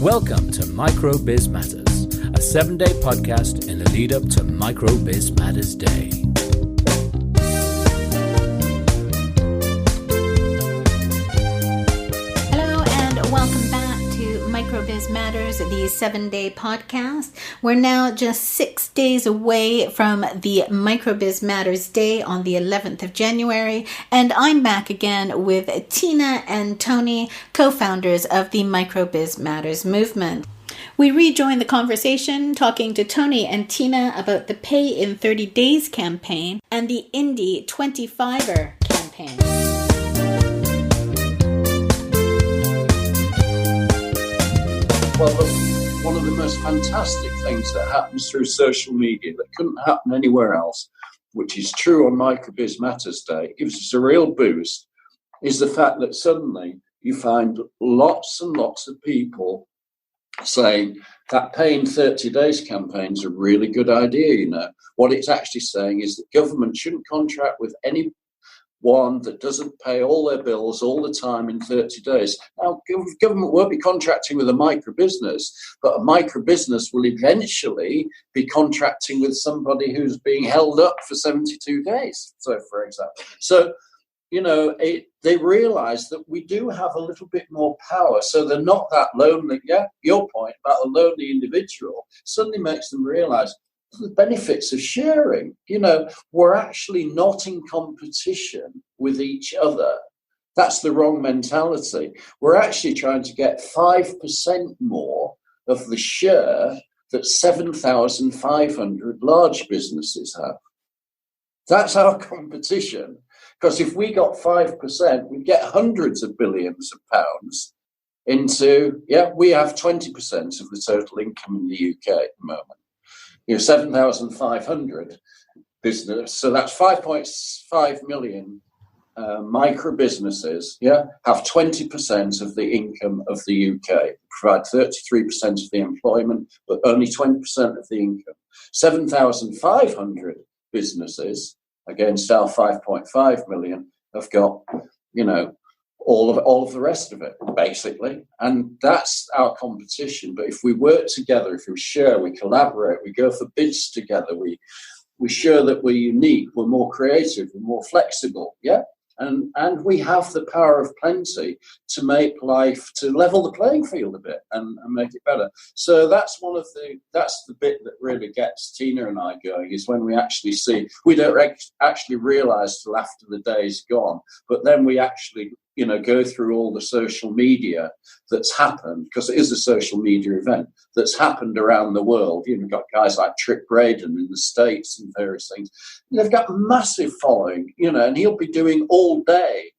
Welcome to MicroBizMatters, a 7-day podcast in the lead up to MicroBizMatters Day. Hello and welcome back to MicroBizMatters, the 7-day podcast. We're now just 6 days away from the MicroBizMatters Day on the 11th of January, and I'm back again with Tina and Tony, co-founders of the MicroBizMatters movement. We rejoin the conversation talking to Tony and Tina about the Pay in 30 Days campaign and the Indie 25er campaign. Well, look, one of the most fantastic things that happens through social media that couldn't happen anywhere else, which is true on MicroBizMatters Day, gives us a real boost, is the fact that suddenly you find lots and lots of people saying that Pay in 30 Days campaign is a really good idea. You know, what it's actually saying is that government shouldn't contract with anyone that doesn't pay all their bills all the time in 30 days. Now, government won't be contracting with a microbusiness, but a microbusiness will eventually be contracting with somebody who's being held up for 72 days, so for example. So, you know, they realise that we do have a little bit more power, so they're not that lonely. Yeah, your point about a lonely individual suddenly makes them realise the benefits of sharing. You know, we're actually not in competition with each other. That's the wrong mentality. We're actually trying to get 5% more of the share that 7,500 large businesses have. That's our competition. Because if we got 5%, we'd get hundreds of billions of pounds into, we have 20% of the total income in the UK at the moment. You know, 7,500 business, so that's 5.5 million micro-businesses, have 20% of the income of the UK, provide 33% of the employment, but only 20% of the income. 7,500 businesses against our 5.5 million have got, you know, all of the rest of it, basically. And that's our competition. But if we work together, if we share, we collaborate, we go for bids together, we show that we're unique, we're more creative, we're more flexible, and we have the power of plenty to make life, to level the playing field a bit and make it better. So that's that's the bit that really gets Tina and I going, is when we actually see, we don't actually realise till after the day's gone, but then we actually, you know, go through all the social media that's happened, because it is a social media event that's happened around the world. You know, you've got guys like Trick Braden in the States and various things. And they've got massive following, you know, and he'll be doing all day,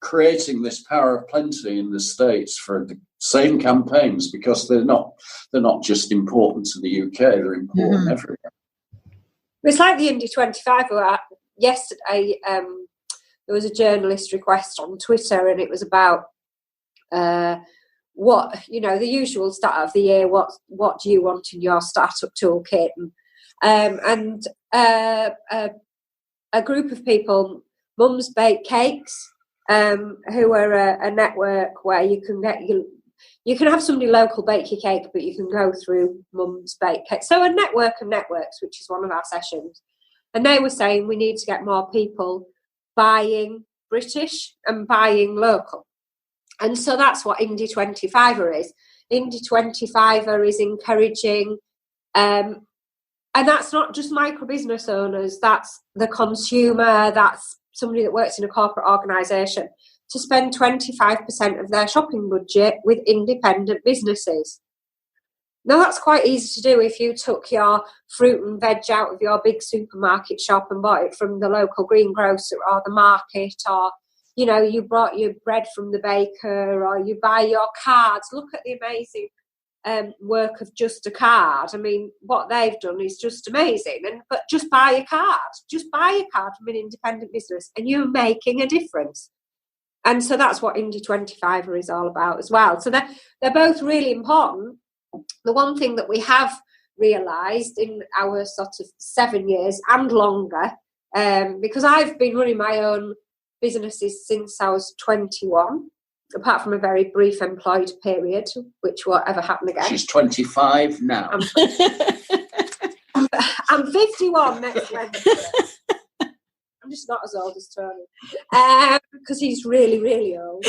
creating this power of plenty in the States for the same campaigns, because they're not just important to the UK, they're important everywhere. It's like the Indie 25 yesterday. There was a journalist request on Twitter, and it was about what, you know, the usual start of the year. What do you want in your startup toolkit? And a group of people, Mums Bake Cakes, who are a network where you can have somebody local bake your cake, but you can go through Mums Bake Cakes. So a network of networks, which is one of our sessions, and they were saying we need to get more people buying British and buying local. And so that's what Indie 25er is. Indie 25er is encouraging, and that's not just micro business owners, that's the consumer, that's somebody that works in a corporate organisation, to spend 25% of their shopping budget with independent businesses. Now, that's quite easy to do if you took your fruit and veg out of your big supermarket shop and bought it from the local greengrocer or the market, or, you know, you brought your bread from the baker, or you buy your cards. Look at the amazing work of Just a Card. I mean, what they've done is just amazing. But just buy a card. Just buy a card from an independent business, and you're making a difference. And so that's what Indie 25er is all about as well. So they're both really important. The one thing that we have realised in our sort of 7 years and longer, because I've been running my own businesses since I was 21, apart from a very brief employed period, which won't ever happen again. She's 25 now. I'm 51 next Wednesday. I'm just not as old as Tony, because he's really, really old.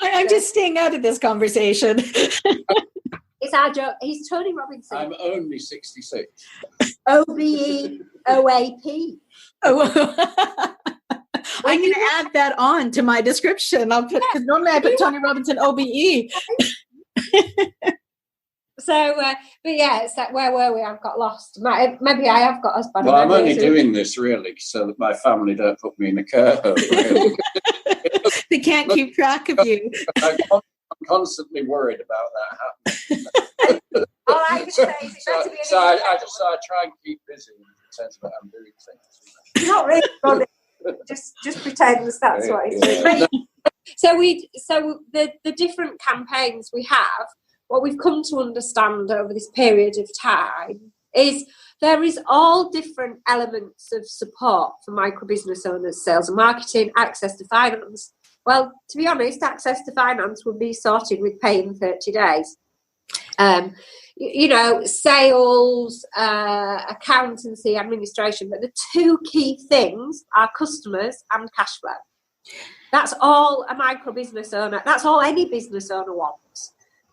I'm just staying out of this conversation. It's our joke. He's Tony Robinson. I'm only 66. OBE, OAP. Oh, I'm going to add that on to my description. I'll put, because normally I put Tony Robinson OBE. So, but yeah, it's like, where were we? I've got lost. Maybe I have got us bad. Well, I'm only doing this really so that my family don't put me in a care home. Really. They can't keep track of you. I'm constantly worried about that happening. All I can say is I try and keep busy in the sense that I'm doing things. Not really funny. Just pretend that's what it's doing. So the different campaigns we have, what we've come to understand over this period of time is there is all different elements of support for micro-business owners: sales and marketing, access to finance. Well, to be honest, access to finance will be sorted with pay in 30 days. Sales, accountancy, administration. But the two key things are customers and cash flow. That's all a micro-business owner, that's all any business owner wants.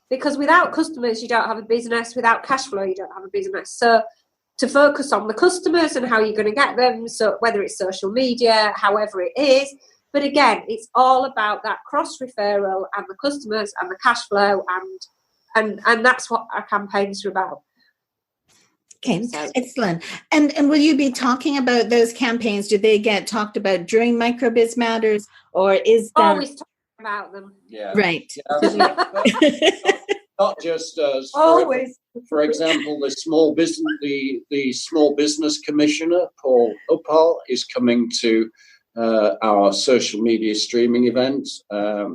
Because without customers, you don't have a business. Without cash flow, you don't have a business. So to focus on the customers and how you're going to get them, so whether it's social media, however it is. But again, it's all about that cross-referral and the customers and the cash flow, and that's what our campaigns are about. Okay, excellent. And will you be talking about those campaigns? Do they get talked about during MicroBizMatters, or is that... Always talking about them. Yeah. Right. Yeah, not just us. Always. For example, the small business commissioner, Paul Uppal, is coming to our social media streaming event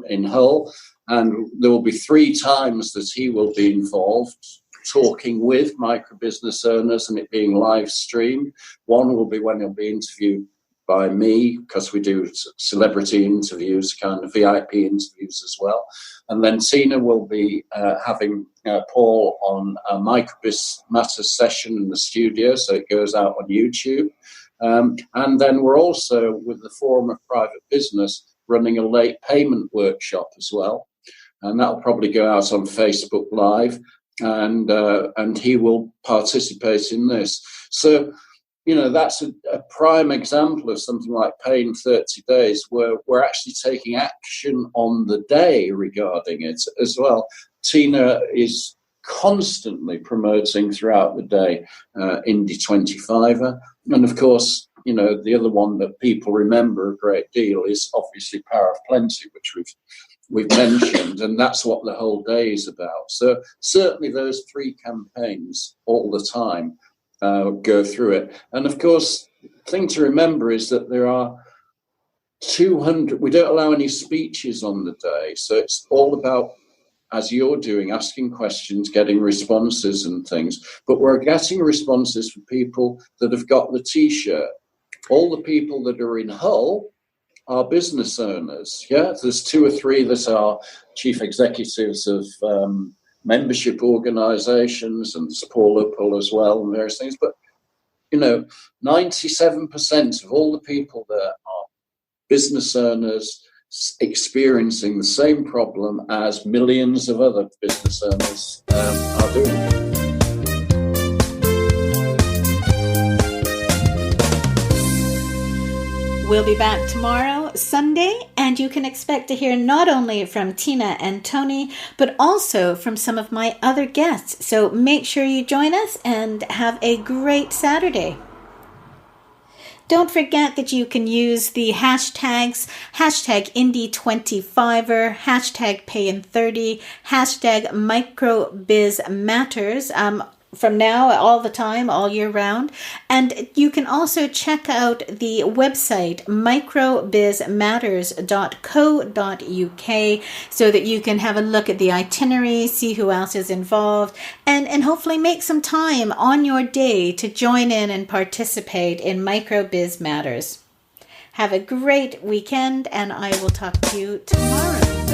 in Hull, and there will be 3 times that he will be involved talking with micro-business owners and it being live streamed. One will be when he'll be interviewed by me, because we do celebrity interviews, kind of VIP interviews as well. And then Tina will be having Paul on a MicroBizMatters session in the studio, so it goes out on YouTube. And then we're also, with the Forum of Private Business, running a late payment workshop as well. And that'll probably go out on Facebook Live, and he will participate in this. So, that's a prime example of something like Pay in 30 Days, where we're actually taking action on the day regarding it as well. Tina is constantly promoting throughout the day Indie 25er. And of course, the other one that people remember a great deal is obviously Power of Plenty, which we've mentioned, and that's what the whole day is about. So certainly those 3 campaigns all the time go through it. And of course, the thing to remember is that there are 200, we don't allow any speeches on the day. So it's all about, as you're doing, asking questions, getting responses and things. But we're getting responses from people that have got the T-shirt. All the people that are in Hull are business owners. Yeah, there's 2 or 3 that are chief executives of membership organisations, and there's Paul Uppal as well, and various things. But 97% of all the people there are business owners experiencing the same problem as millions of other business owners are doing. We'll be back tomorrow, Sunday, and you can expect to hear not only from Tina and Tony, but also from some of my other guests. So make sure you join us and have a great Saturday. Don't forget that you can use the hashtags, #Indie25er, #PayIn30, #MicroBizMatters, from now, all the time, all year round. And you can also check out the website microbizmatters.co.uk so that you can have a look at the itinerary, see who else is involved, and hopefully make some time on your day to join in and participate in MicroBizMatters. Have a great weekend, and I will talk to you tomorrow.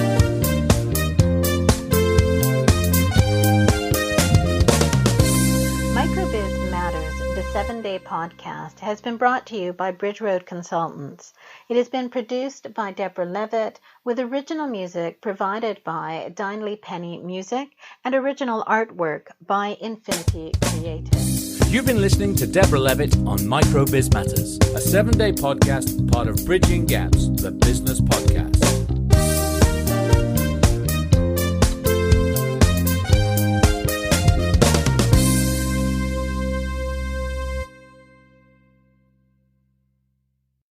podcast has been brought to you by Bridge Road Consultants. It has been produced by Deborah Levitt with original music provided by Dinley Penny Music and original artwork by Infinity Creative. You've been listening to Deborah Levitt on MicroBizMatters, a 7-day podcast part of Bridging Gaps, the business podcast.